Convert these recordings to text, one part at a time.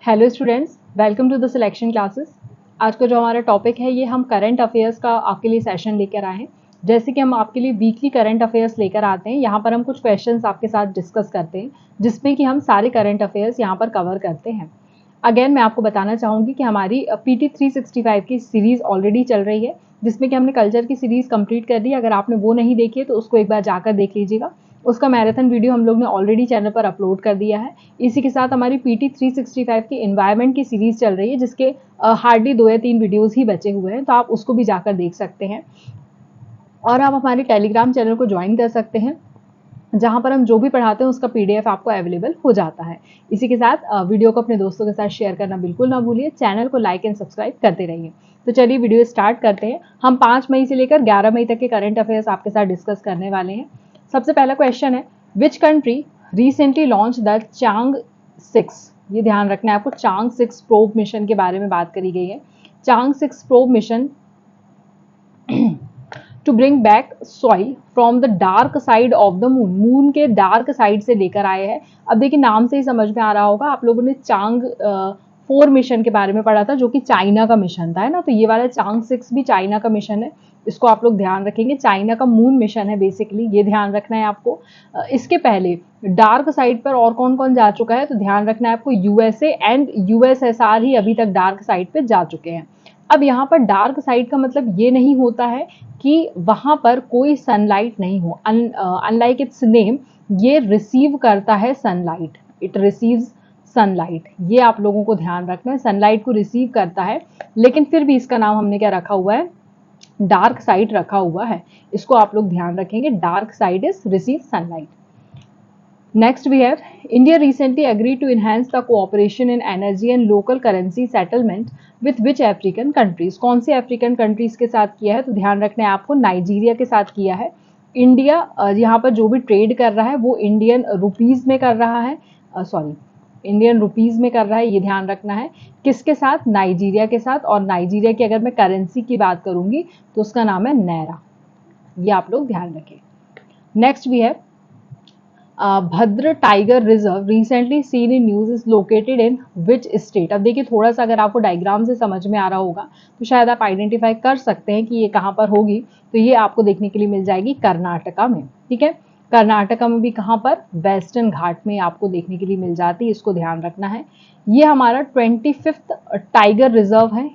Hello students, welcome to the selection classes. आज का जो हमारा टॉपिक है ये हम करंट अफेयर्स का आपके लिए सेशन लेकर आए हैं। जैसे कि हम आपके लिए वीकली करंट अफेयर्स लेकर आते हैं, यहाँ पर हम कुछ क्वेश्चंस आपके साथ डिस्कस करते हैं जिसमें कि हम सारे करंट अफेयर्स यहाँ पर कवर करते हैं। अगेन मैं आपको बताना चाहूँगी कि हमारी PT 365 की सीरीज़ ऑलरेडी चल रही है, जिसमें कि हमने कल्चर की सीरीज़ कंप्लीट कर दी। अगर आपने वो नहीं देखी है तो उसको एक बार जाकर देख लीजिएगा। उसका मैराथन वीडियो हम लोग ने ऑलरेडी चैनल पर अपलोड कर दिया है। इसी के साथ हमारी PT 365 की एनवायरनमेंट की सीरीज़ चल रही है, जिसके हार्डली 2 या 3 वीडियोज़ ही बचे हुए हैं, तो आप उसको भी जाकर देख सकते हैं। और आप हमारे टेलीग्राम चैनल को ज्वाइन कर सकते हैं, जहाँ पर हम जो भी पढ़ाते हैं उसका PDF आपको अवेलेबल हो जाता है। इसी के साथ वीडियो को अपने दोस्तों के साथ शेयर करना बिल्कुल ना भूलिए। चैनल को लाइक एंड सब्सक्राइब करते रहिए। तो चलिए वीडियो स्टार्ट करते हैं। हम 5 मई से लेकर 11 मई तक के करंट अफेयर्स आपके साथ डिस्कस करने वाले हैं। सबसे पहला क्वेश्चन है, which country recently launch the Chang 6। ये ध्यान रखना है आपको, चांग 6 प्रोब मिशन के बारे में बात करी गई है। Chang'e 6 probe mission to bring back soil from the dark side of the moon. Moon के डार्क साइड से लेकर आए हैं। अब देखिए, नाम से ही समझ में आ रहा होगा, आप लोगों ने चांग 4 मिशन के बारे में पढ़ा था, जो कि चाइना का मिशन था, है ना। तो ये वाला चांग 6 भी चाइना का मिशन है, इसको आप लोग ध्यान रखेंगे। चाइना का मून मिशन है बेसिकली, ये ध्यान रखना है आपको। इसके पहले डार्क साइड पर और कौन कौन जा चुका है, तो ध्यान रखना है आपको, USA एंड USSR ही अभी तक डार्क साइड पे जा चुके हैं। अब यहाँ पर डार्क साइड का मतलब ये नहीं होता है कि वहां पर कोई सनलाइट नहीं हो। अनलाइक इट्स नेम, ये रिसीव करता है सनलाइट, इट रिसीव्स सनलाइट। ये आप लोगों को ध्यान रखना है, सनलाइट को रिसीव करता है, लेकिन फिर भी इसका नाम हमने क्या रखा हुआ है, डार्क साइड रखा हुआ है। इसको आप लोग ध्यान रखेंगे, dark side is receive sunlight. Next we have, India recently agreed to enhance the cooperation in energy and local currency settlement with which African countries। कौन से अफ्रीकन कंट्रीज के साथ किया है, तो ध्यान रखना है आपको, नाइजीरिया के साथ किया है। इंडिया यहाँ पर जो भी ट्रेड कर रहा है वो इंडियन रुपीज में कर रहा है, इंडियन रुपीज में कर रहा है, ये ध्यान रखना है। किसके साथ, नाइजीरिया के साथ। और नाइजीरिया की अगर मैं करेंसी की बात करूंगी तो उसका नाम है नैरा, ये आप लोग ध्यान रखें। नेक्स्ट वी है, भद्र tiger reserve recently seen in news is located in which state. अब देखिए, थोड़ा सा अगर आपको डायग्राम से समझ में आ रहा होगा तो शायद आप आइडेंटिफाई कर सकते हैं कि ये कहाँ पर होगी। तो ये आपको देखने के लिए मिल जाएगी कर्नाटका में, ठीक है। कर्नाटका में भी कहाँ पर, वेस्टर्न घाट में आपको देखने के लिए मिल जाती है, इसको ध्यान रखना है। ये हमारा 25th टाइगर रिजर्व है,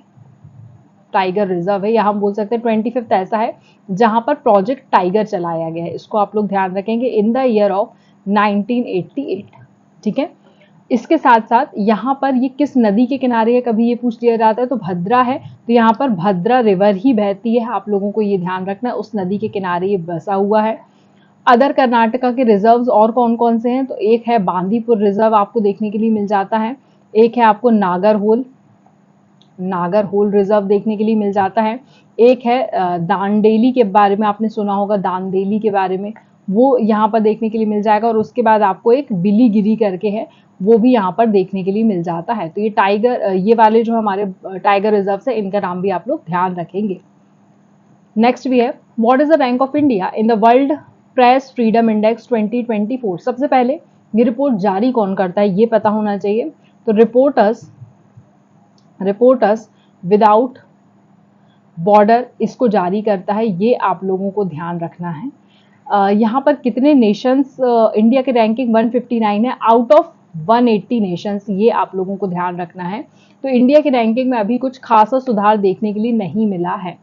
टाइगर रिजर्व है, या हम बोल सकते हैं 25th ऐसा है जहां पर प्रोजेक्ट टाइगर चलाया गया है। इसको आप लोग ध्यान रखेंगे, इन द ईयर ऑफ 1988, ठीक है। इसके साथ साथ यहाँ पर ये किस नदी के किनारे है, कभी ये पूछ लिया जाता है, तो भद्रा है, तो यहाँ पर भद्रा रिवर ही बहती है, आप लोगों को ये ध्यान रखना है, उस नदी के किनारे ये बसा हुआ है। अदर कर्नाटका के रिजर्व्स और कौन कौन से हैं, तो एक है बांदीपुर रिजर्व आपको देखने के लिए मिल जाता है, एक है आपको नागरहोल रिजर्व देखने के लिए मिल जाता है, एक है दांडेली के बारे में आपने सुना होगा, दांडेली के बारे में, वो यहाँ पर देखने के लिए मिल जाएगा। और उसके बाद आपको एक बिलीगिरी करके है, वो भी यहाँ पर देखने के लिए मिल जाता है। तो ये ये वाले जो हमारे टाइगर रिजर्व है, इनका नाम भी आप लोग ध्यान रखेंगे। नेक्स्ट भी है, what is the rank of India in the world press freedom index 2024। सबसे पहले ये रिपोर्ट जारी कौन करता है, ये पता होना चाहिए। तो रिपोर्टर्स विदाउट बॉर्डर इसको जारी करता है, ये आप लोगों को ध्यान रखना है। यहाँ पर कितने नेशंस, इंडिया की रैंकिंग 159 है आउट ऑफ 180 नेशंस, ये आप लोगों को ध्यान रखना है। तो इंडिया की रैंकिंग में अभी कुछ खासा सुधार देखने के लिए नहीं मिला है।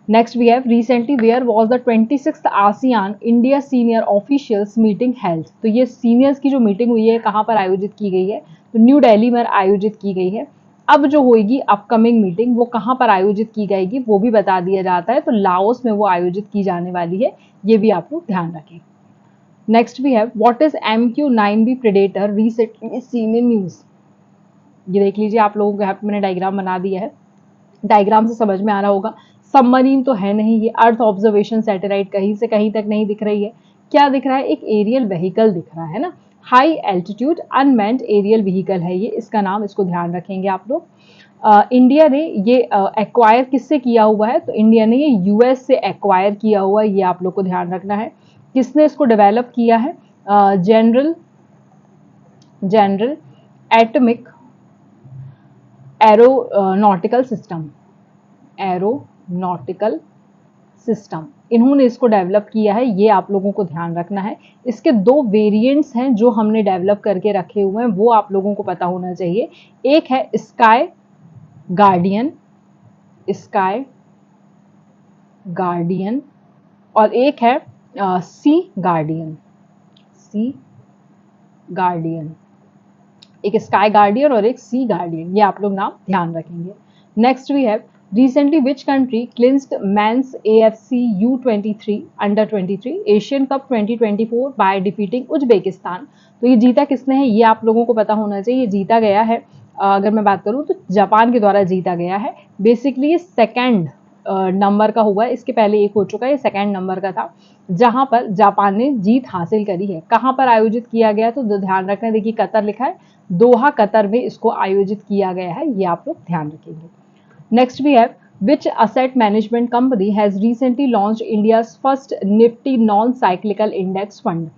Next we have, recently where was the 26th ASEAN India senior officials meeting health. तो ये सीनियर्स की जो मीटिंग हुई है कहाँ पर आयोजित की गई है, तो न्यू दिल्ली में आयोजित की गई है। अब जो होगी अपकमिंग मीटिंग वो कहाँ पर आयोजित की जाएगी वो भी बता दिया जाता है, तो लाओस में वो आयोजित की जाने वाली है, ये भी आप लोग ध्यान रखें। Next we have, what is MQ-9B Predator recently seen in news. ये देख लीजिए, आप लोगों को यहाँ पे मैंने डायग्राम बना दिया है, डायग्राम से समझ में आ रहा होगा। सबमरीन तो है नहीं, ये अर्थ ऑब्जर्वेशन सैटेलाइट कहीं से कहीं तक नहीं दिख रही है। क्या दिख रहा है, एक एरियल व्हीकल दिख रहा है ना, high altitude unmanned aerial vehicle है ये, इसका नाम, इसको ध्यान रखेंगे आप लोग। इंडिया ने ये एक्वायर किससे किया हुआ है, तो इंडिया ने ये US से एक्वायर किया हुआ है, ये आप लोग को ध्यान रखना है। किसने इसको डेवलप किया है, general atomic aeronautical system, aeronautical system, इन्होंने इसको डेवलप किया है, ये आप लोगों को ध्यान रखना है। इसके दो वेरिएंट्स हैं जो हमने डेवलप करके रखे हुए हैं, वो आप लोगों को पता होना चाहिए। एक है स्काई गार्डियन, स्काई गार्डियन, और एक है सी गार्डियन, सी गार्डियन। एक स्काई गार्डियन और एक सी गार्डियन, ये आप लोग नाम ध्यान रखेंगे। Next we have recently which country clinched men's AFC U23 under 23 Asian cup 2024 by defeating Uzbekistan. तो ये जीता किसने है, ये आप लोगों को पता होना चाहिए। ये जीता गया है, अगर मैं बात करूं तो जापान के द्वारा जीता गया है। बेसिकली ये सेकेंड नंबर का हुआ है, इसके पहले एक हो चुका है, ये सेकेंड नंबर का था जहां पर जापान ने जीत हासिल करी है। कहां पर आयोजित किया गया तो ध्यान रखना, देखिए कतर लिखा है, दोहा कतर में इसको आयोजित किया गया है, ये आप लोग ध्यान रखेंगे। Next we have which asset management company has recently launched India's first Nifty non-cyclical index fund।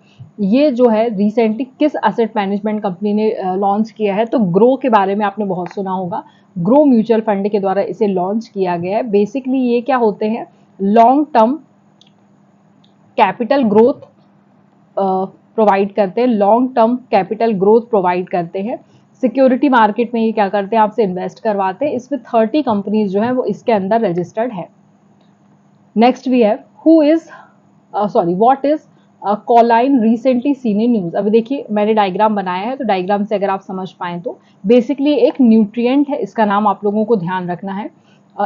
ये जो है रिसेंटली किस असेट मैनेजमेंट कंपनी ने लॉन्च किया है, तो ग्रो के बारे में आपने बहुत सुना होगा। ग्रो म्यूचुअल फंड के द्वारा इसे लॉन्च किया गया है। बेसिकली ये क्या होते हैं, long term capital growth provide करते हैं, long term capital growth provide करते हैं। सिक्योरिटी मार्केट में ये क्या करते हैं, आपसे इन्वेस्ट करवाते हैं। इसमें 30 कंपनीज जो है वो इसके अंदर रजिस्टर्ड है। Next we have who is what is colline recently seen in news. अभी देखिए मैंने डायग्राम बनाया है, तो डायग्राम से अगर आप समझ पाए तो बेसिकली एक न्यूट्रिएंट है, इसका नाम आप लोगों को ध्यान रखना है।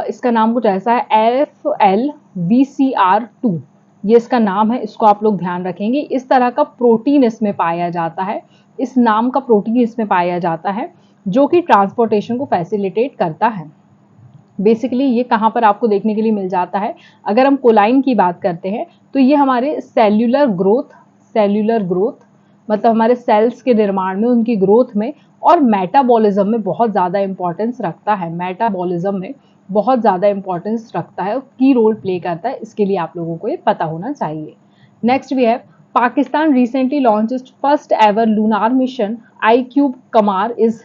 इसका नाम कुछ ऐसा है FLVCR2, ये इसका नाम है, इसको आप लोग ध्यान रखेंगे। इस तरह का प्रोटीन इसमें पाया जाता है, इस नाम का प्रोटीन इसमें पाया जाता है जो कि ट्रांसपोर्टेशन को फैसिलिटेट करता है। बेसिकली ये कहाँ पर आपको देखने के लिए मिल जाता है, अगर हम कोलाइन की बात करते हैं तो ये हमारे सेल्यूलर ग्रोथ मतलब हमारे सेल्स के निर्माण में, उनकी ग्रोथ में और मेटाबॉलिज्म में बहुत ज़्यादा इंपॉर्टेंस रखता है, मेटाबॉलिज्म में बहुत ज़्यादा इंपॉर्टेंस रखता है, की रोल प्ले करता है। इसके लिए आप लोगों को ये पता होना चाहिए। Next we have Pakistan recently launched its first ever lunar mission iCube Qamar is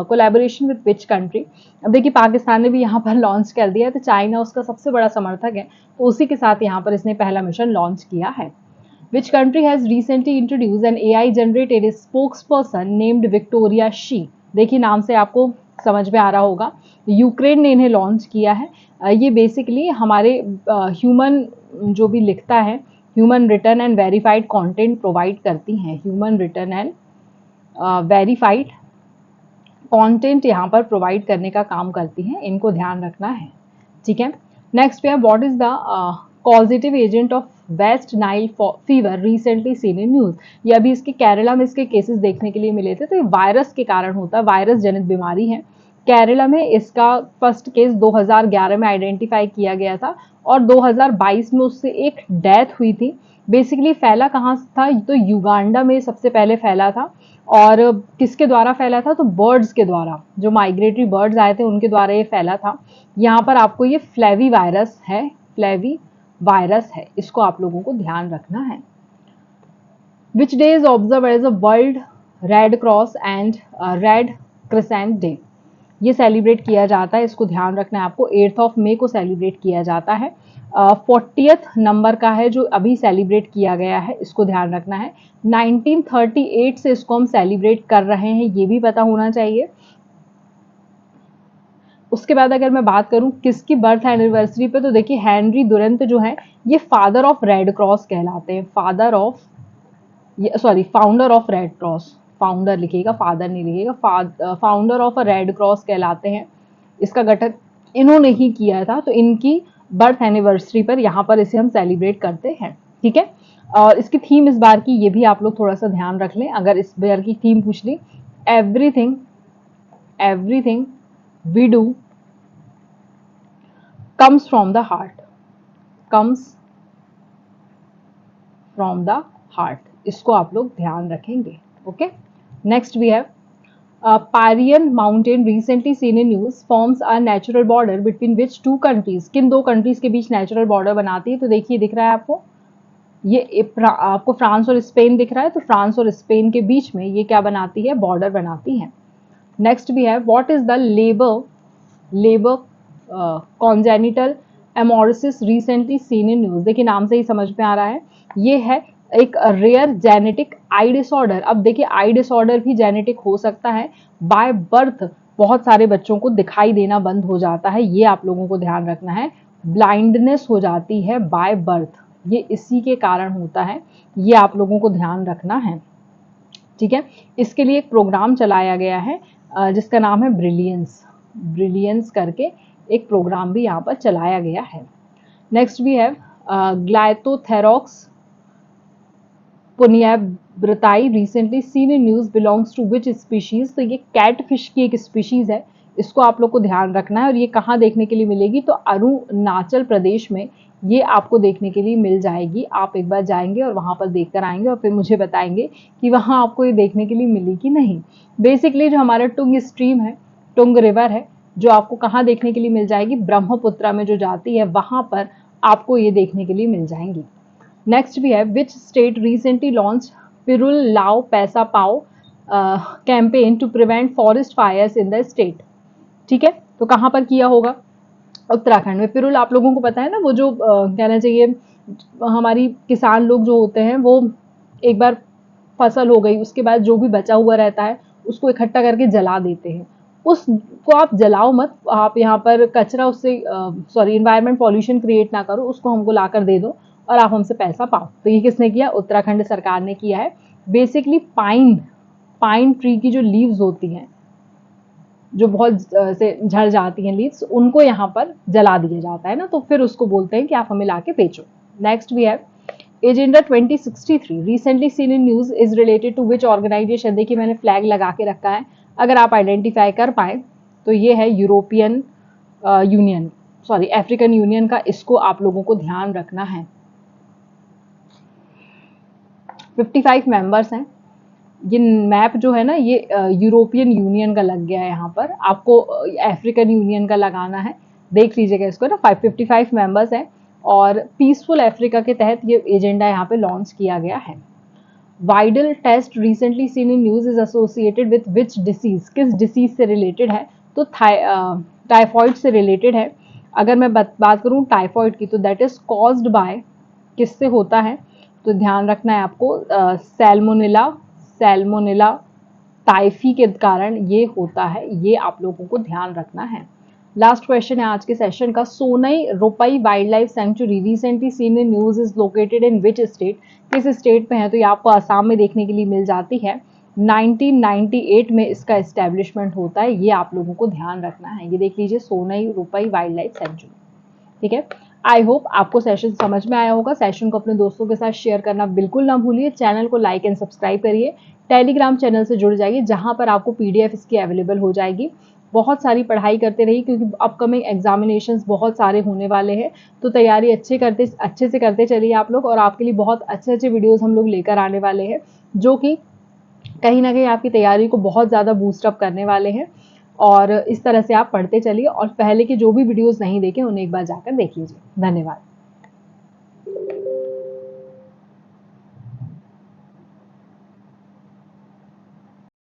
collaboration with which country। अब देखिए पाकिस्तान ने भी यहाँ पर लॉन्च कर दिया है, तो चाइना उसका सबसे बड़ा समर्थक है, तो उसी के साथ यहाँ पर इसने पहला मिशन लॉन्च किया है। Which country has recently introduced an AI generated spokesperson named Victoria She। देखिए नाम से आपको समझ में आ रहा होगा, यूक्रेन ने इन्हें लॉन्च किया है। ये बेसिकली हमारे ह्यूमन जो भी लिखता है, human written and verified content provide करती हैं, human written and verified content यहाँ पर प्रोवाइड करने का काम करती हैं, इनको ध्यान रखना है, ठीक है। नेक्स्ट पे what is the causative agent of West Nile fever recently seen in news. ये अभी इसके केरला में इसके केसेस देखने के लिए मिले थे, तो ये वायरस के कारण होता है, वायरस जनित बीमारी है। केरला में इसका फर्स्ट केस 2011 में आइडेंटिफाई किया गया था और 2022 में उससे एक डेथ हुई थी। बेसिकली फैला कहाँ था, तो युगांडा में सबसे पहले फैला था। और किसके द्वारा फैला था, तो बर्ड्स के द्वारा, जो माइग्रेटरी बर्ड्स आए थे उनके द्वारा ये फैला था। यहाँ पर आपको ये फ्लेवी वायरस है, इसको आप लोगों को ध्यान रखना है। Which day is observe as a world red cross and red crescent day. ये सेलिब्रेट किया जाता है, इसको ध्यान रखना है आपको, 8 मई को सेलिब्रेट किया जाता है। 40th नंबर का है जो अभी सेलिब्रेट किया गया है, इसको ध्यान रखना है। 1938 से इसको हम सेलिब्रेट कर रहे हैं, ये भी पता होना चाहिए। उसके बाद अगर मैं बात करूं किसकी बर्थ एनिवर्सरी पे, तो देखिए हेनरी दुरंत जो है ये फादर ऑफ रेड क्रॉस कहलाते हैं, founder of red cross, founder लिखिएगा, फादर नहीं लिखिएगा, founder of a red cross कहलाते हैं। इसका गठन इन्होंने ही किया था, तो इनकी बर्थ एनिवर्सरी पर यहाँ पर इसे हम सेलिब्रेट करते हैं, ठीक है। और इसकी थीम इस बार की ये भी आप लोग थोड़ा सा ध्यान रख लें, अगर इस बार की थीम पूछ ली, everything we do comes from the heart, इसको आप लोग ध्यान रखेंगे, okay. Next we have Parian mountain recently seen in news forms a natural border between which two countries. किन दो कंट्रीज के बीच नेचुरल बॉर्डर बनाती है, तो देखिए दिख रहा है आपको, ये आपको फ्रांस और स्पेन दिख रहा है, तो फ्रांस और स्पेन के बीच में ये क्या बनाती है, बॉर्डर बनाती है। नेक्स्ट भी है what is the Leber congenital amaurosis recently seen in news. देखिए नाम से ही समझ में आ रहा है, ये है एक रेयर जेनेटिक आई डिसऑर्डर। अब देखिए आई डिसऑर्डर भी जेनेटिक हो सकता है, बाय बर्थ बहुत सारे बच्चों को दिखाई देना बंद हो जाता है, ये आप लोगों को ध्यान रखना है। ब्लाइंडनेस हो जाती है बाय बर्थ, ये इसी के कारण होता है, ये आप लोगों को ध्यान रखना है। ठीक है, इसके लिए एक प्रोग्राम चलाया गया है जिसका नाम है ब्रिलियंस करके एक प्रोग्राम भी यहाँ पर चलाया गया है। नेक्स्ट भी है ग्लाइथोथेरोक्स पुनियाब्रताई recently seen in news belongs to which species. तो ये कैटफिश की एक स्पीशीज है, इसको आप लोग को ध्यान रखना है। और ये कहाँ देखने के लिए मिलेगी, तो अरुणाचल प्रदेश में ये आपको देखने के लिए मिल जाएगी। आप एक बार जाएंगे और वहां पर देख कर आएंगे और फिर मुझे बताएंगे कि वहां आपको ये देखने के लिए मिली कि नहीं। बेसिकली जो हमारा टुंग स्ट्रीम है, टुंग रिवर है, जो आपको कहाँ देखने के लिए मिल जाएगी, ब्रह्मपुत्रा में जो जाती है वहां पर आपको ये देखने के लिए मिल जाएंगी। नेक्स्ट भी है विच स्टेट रिसेंटली लॉन्च पिरुल लाओ पैसा पाओ campaign to prevent forest fires in the state. ठीक है, तो कहाँ पर किया होगा, उत्तराखंड में। पिरुल आप लोगों को पता है ना, वो जो कहना चाहिए हमारी किसान लोग जो होते हैं वो एक बार फसल हो गई उसके बाद जो भी बचा हुआ रहता है उसको इकट्ठा करके जला देते हैं। उसको आप जलाओ मत, आप यहाँ पर कचरा उससे इन्वायरमेंट पॉल्यूशन क्रिएट ना करो, उसको हमको ला कर दे दो और आप हमसे पैसा पाओ। तो ये किसने किया, उत्तराखंड सरकार ने किया है। बेसिकली पाइन ट्री की जो लीव्स होती हैं, जो बहुत से झड़ जाती हैं लीव्स, उनको यहाँ पर जला दिया जाता है ना, तो फिर उसको बोलते हैं कि आप हमें लाके बेचो। नेक्स्ट भी है agenda 2063 recently seen in news is related to which organisation. देखिए मैंने फ्लैग लगा के रखा है, अगर आप आइडेंटिफाई कर पाए तो ये है यूरोपियन यूनियन, अफ्रीकन यूनियन का, इसको आप लोगों को ध्यान रखना है। 55 मेंबर्स हैं। ये मैप जो है ना ये यूरोपियन यूनियन का लग गया है, यहाँ पर आपको अफ्रीकन यूनियन का लगाना है, देख लीजिएगा इसको ना। 555 मेंबर्स हैं और पीसफुल अफ्रीका के तहत ये एजेंडा यहाँ पे लॉन्च किया गया है। Widal test recently seen in news is associated with which disease, किस डिसीज से रिलेटेड है, तो टाइफॉइड से रिलेटेड है। अगर मैं बात करूँ टाइफॉइड की, तो दैट इज कॉज्ड बाय, किससे होता है, तो ध्यान रखना है आपको सैल्मोनेला टाइफी के कारण ये होता है, ये आप लोगों को ध्यान रखना है। लास्ट क्वेश्चन है आज के सेशन का, Sonai Rupai wild life sanctuary recently seen in news is located in which state, किस स्टेट में है, तो ये आपको आसाम में देखने के लिए मिल जाती है। 1998 में इसका एस्टेब्लिशमेंट होता है, ये आप लोगों को ध्यान रखना है। ये देख लीजिए Sonai Rupai wild life century. ठीक है, आई होप आपको सेशन समझ में आया होगा। सेशन को अपने दोस्तों के साथ शेयर करना बिल्कुल ना भूलिए। चैनल को लाइक एंड सब्सक्राइब करिए। टेलीग्राम चैनल से जुड़ जाइए जहां पर आपको पीडीएफ इसकी अवेलेबल हो जाएगी। बहुत सारी पढ़ाई करते रहिए क्योंकि अपकमिंग एग्जामिनेशंस बहुत सारे होने वाले हैं, तो तैयारी अच्छे से करते चलिए आप लोग। और आपके लिए बहुत अच्छे वीडियोस हम लोग लेकर आने वाले हैं जो कि कहीं ना कहीं आपकी तैयारी को बहुत ज़्यादा बूस्ट अप करने वाले हैं। और इस तरह से आप पढ़ते चलिए और पहले के जो भी वीडियोस नहीं देखे उन्हें एक बार जाकर देख लीजिए। धन्यवाद।